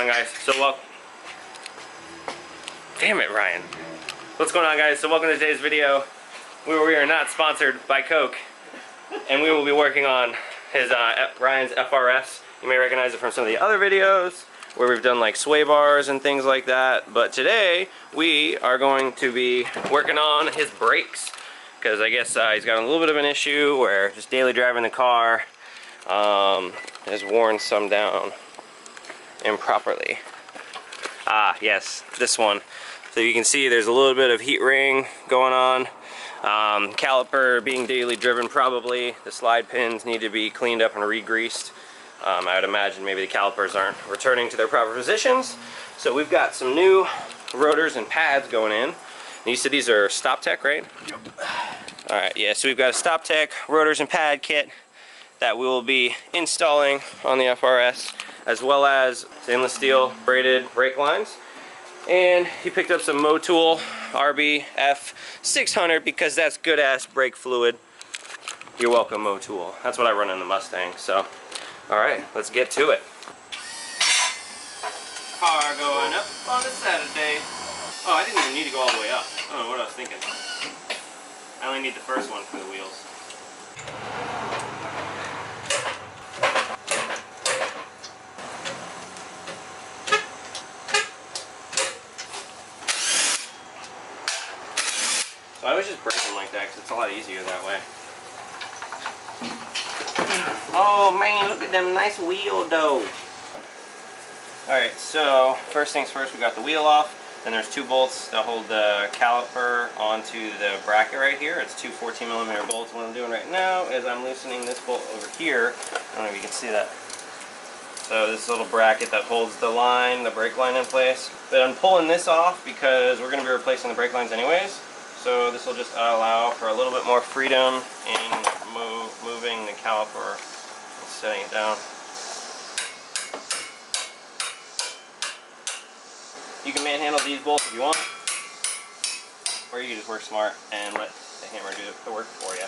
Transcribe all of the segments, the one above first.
guys? Damn it, Ryan. What's going on, guys? So welcome to today's video. We are not sponsored by Coke, and we will be working on his Ryan's FRS. You may recognize it from some of the other videos where we've done like sway bars and things like that. But today we are going to be working on his brakes, because I guess he's got a little bit of an issue where just daily driving the car has worn some down improperly. Ah, yes, this one. So you can see there's a little bit of heat ring going on. Caliper being daily driven, probably. The slide pins need to be cleaned up and re-greased. I would imagine maybe the calipers aren't returning to their proper positions. So we've got some new rotors and pads going in. And you said these are Stop Tech, right? Yep. Alright, yeah, so we've got a Stop Tech rotors and pad kit that we will be installing on the FRS, as well as stainless steel braided brake lines. And he picked up some Motul RBF 600 because that's good ass brake fluid. You're welcome, Motul. That's what I run in the Mustang. So, alright, let's get to it. Car going up on a Saturday. Oh, I didn't even need to go all the way up. I don't know what I was thinking. I only need the first one for the wheels. So I always just break them like that because it's a lot easier that way. Oh man, look at them nice wheel though. Alright, so first things first, we got the wheel off. Then there's two bolts that hold the caliper onto the bracket right here. It's two 14mm bolts. What I'm doing right now is I'm loosening this bolt over here. I don't know if you can see that. So this little bracket that holds the line, the brake line in place. But I'm pulling this off because we're going to be replacing the brake lines anyways. So this will just allow for a little bit more freedom in moving the caliper and setting it down. You can manhandle these bolts if you want, or you can just work smart and let the hammer do the work for you.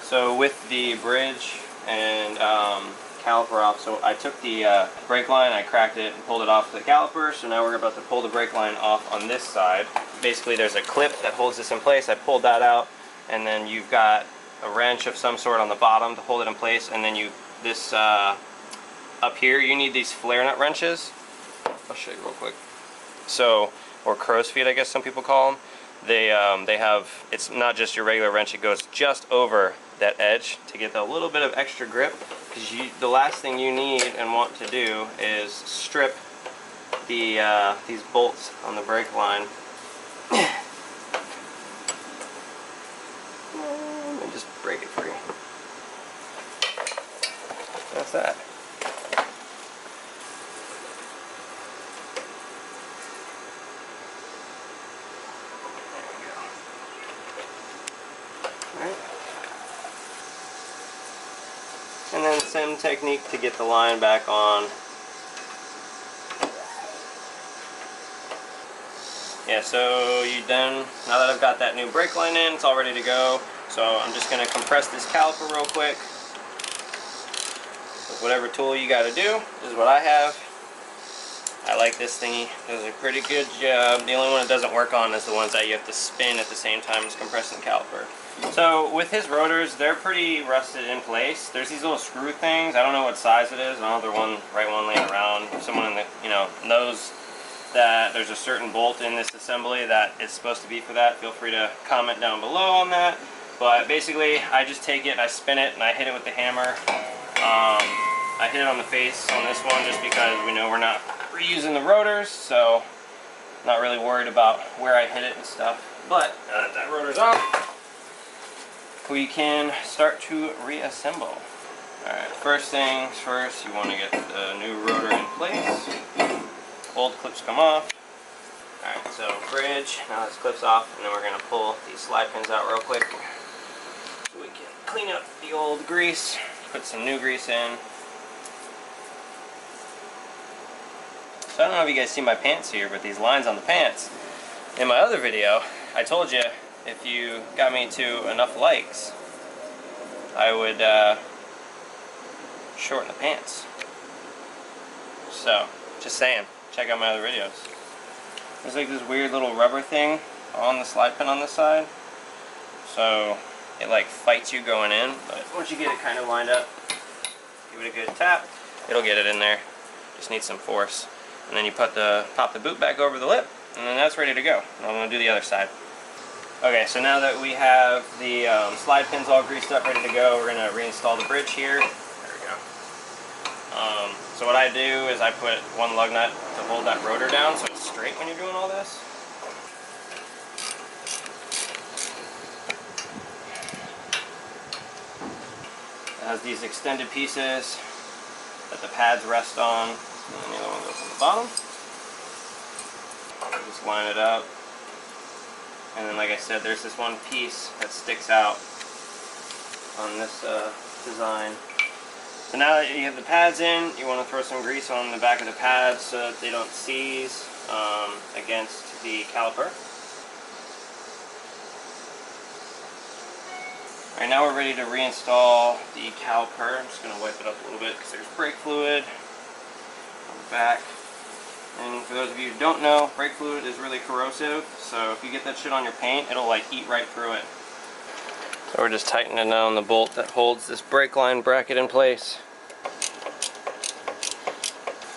So with the bridge and caliper off, so I took the brake line, I cracked it and pulled it off the caliper. So now we're about to pull the brake line off on this side. Basically there's a clip that holds this in place. I pulled that out, and then you've got a wrench of some sort on the bottom to hold it in place, and then this up here, you need these flare nut wrenches. I'll show you real quick. So, or crow's feet I guess some people call them. They have, it's not just your regular wrench, it goes just over that edge to get a little bit of extra grip, because the last thing you need and want to do is strip the these bolts on the brake line. And just break it free. That's that. And then same technique to get the line back on. Yeah, so now that I've got that new brake line in, it's all ready to go. So I'm just going to compress this caliper real quick. With whatever tool you got to do, this is what I have. I like this thingy. It does a pretty good job. The only one it doesn't work on is the ones that you have to spin at the same time as compressing the caliper. So with his rotors, they're pretty rusted in place. There's these little screw things. I don't know what size it is. I don't know if there's right one laying around. If someone in the knows that there's a certain bolt in this assembly that is supposed to be for that, feel free to comment down below on that. But basically, I just take it and I spin it and I hit it with the hammer. I hit it on the face on this one just because we know we're not reusing the rotors, so not really worried about where I hit it and stuff. But now that that rotor's off, we can start to reassemble. Alright, first things first, you want to get the new rotor in place. Old clips come off. Alright, so bridge, now this clip's off, and then we're going to pull these slide pins out real quick so we can clean up the old grease, put some new grease in. So I don't know if you guys see my pants here, but these lines on the pants. In my other video, I told you if you got me to enough likes, I would shorten the pants. So, just saying, check out my other videos. There's like this weird little rubber thing on the slide pin on this side. So, it like fights you going in, but once you get it kind of lined up, give it a good tap, it'll get it in there. Just needs some force. And then you pop the boot back over the lip, and then that's ready to go. And I'm going to do the other side. Okay, so now that we have the slide pins all greased up, ready to go, we're going to reinstall the bridge here. There we go. So what I do is I put one lug nut to hold that rotor down so it's straight when you're doing all this. It has these extended pieces that the pads rest on, and then the other one goes on the bottom. Just line it up. And then, like I said, there's this one piece that sticks out on this design. So now that you have the pads in, you want to throw some grease on the back of the pads so that they don't seize against the caliper. Alright, now we're ready to reinstall the caliper. I'm just going to wipe it up a little bit because there's brake fluid on the back. And for those of you who don't know, brake fluid is really corrosive, so if you get that shit on your paint, it'll like eat right through it. So we're just tightening down the bolt that holds this brake line bracket in place.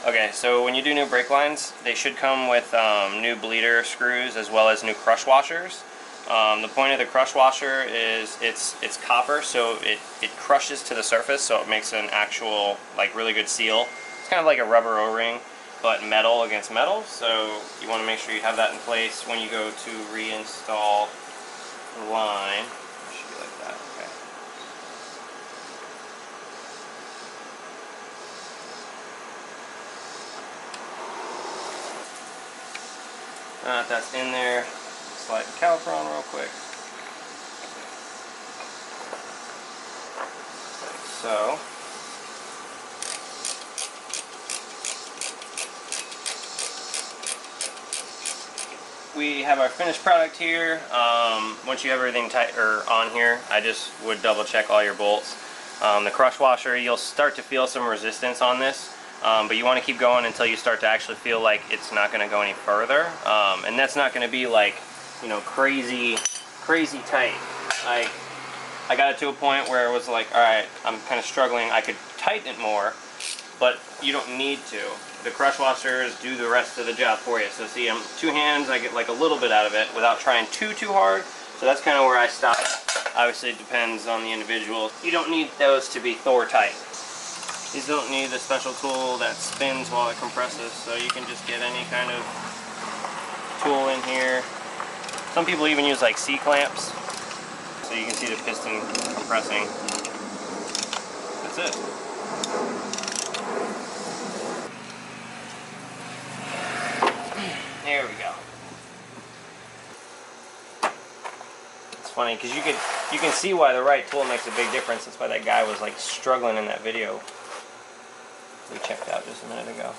Okay, so when you do new brake lines, they should come with new bleeder screws as well as new crush washers. The point of the crush washer is it's copper, so it crushes to the surface, so it makes an actual like really good seal. It's kind of like a rubber O-ring, but metal against metal, so you want to make sure you have that in place when you go to reinstall the line. It should be like that, okay. Now that that's in there, slide the caliper on real quick. Like so. We have our finished product here. Once you have everything tight or on here, I just would double check all your bolts. The crush washer, you'll start to feel some resistance on this, but you want to keep going until you start to actually feel like it's not going to go any further. And that's not going to be like, you know, crazy tight. Like, I got it to a point where it was like, all right, I'm kind of struggling. I could tighten it more, but you don't need to. The crush washers do the rest of the job for you. So see, I'm two hands, I get like a little bit out of it without trying too hard. So that's kind of where I stop. Obviously it depends on the individual. You don't need those to be Thor tight. These don't need a special tool that spins while it compresses, so you can just get any kind of tool in here. Some people even use like C-clamps, so you can see the piston compressing. That's it. There we go. It's funny because you can see why the right tool makes a big difference. That's why that guy was like struggling in that video we checked out just a minute ago.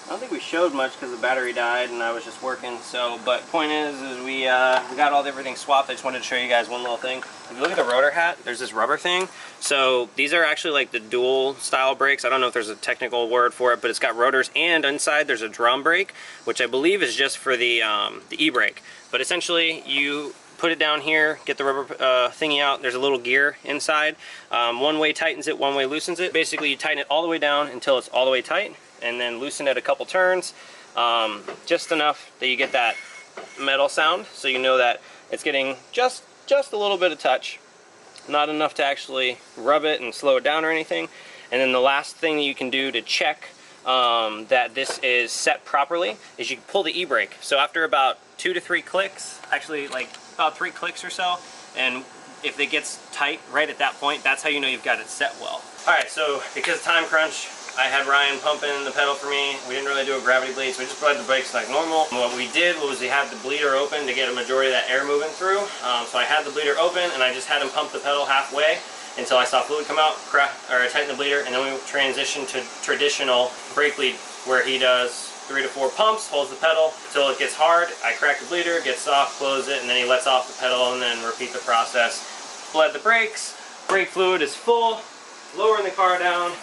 I don't think we showed much because the battery died and I was just working. So, but point is we got everything swapped. I just wanted to show you guys one little thing. If you look at the rotor hat, there's this rubber thing. So these are actually like the dual style brakes. I don't know if there's a technical word for it, but it's got rotors, and inside there's a drum brake, which I believe is just for the e-brake. But essentially, you put it down here, get the rubber thingy out. There's a little gear inside. One way tightens it, one way loosens it. Basically, you tighten it all the way down until it's all the way tight, and then loosen it a couple turns, just enough that you get that metal sound, so you know that it's getting just a little bit of touch, not enough to actually rub it and slow it down or anything. And then the last thing that you can do to check that this is set properly is you can pull the e-brake. So after about 2 to 3 clicks, actually like about 3 clicks or so, and if it gets tight right at that point, that's how you know you've got it set well. Alright, so because time crunch, I had Ryan pumping the pedal for me. We didn't really do a gravity bleed, so we just bled the brakes like normal. And what we did was we had the bleeder open to get a majority of that air moving through. So I had the bleeder open and I just had him pump the pedal halfway until I saw fluid come out, or I tightened the bleeder, and then we transitioned to traditional brake bleed where he does 3 to 4 pumps, holds the pedal until it gets hard. I crack the bleeder, get soft, close it, and then he lets off the pedal and then repeat the process. Bled the brakes, brake fluid is full, lowering the car down,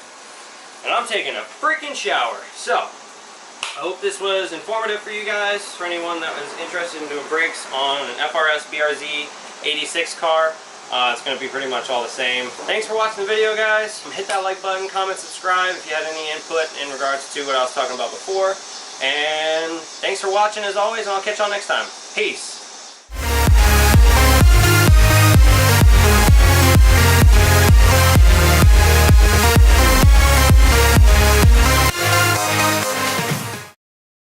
and I'm taking a freaking shower. So, I hope this was informative for you guys, for anyone that was interested in doing brakes on an FRS BRZ 86 car. It's going to be pretty much all the same. Thanks for watching the video, guys. Hit that like button, comment, subscribe if you had any input in regards to what I was talking about before. And thanks for watching as always, and I'll catch y'all next time. Peace.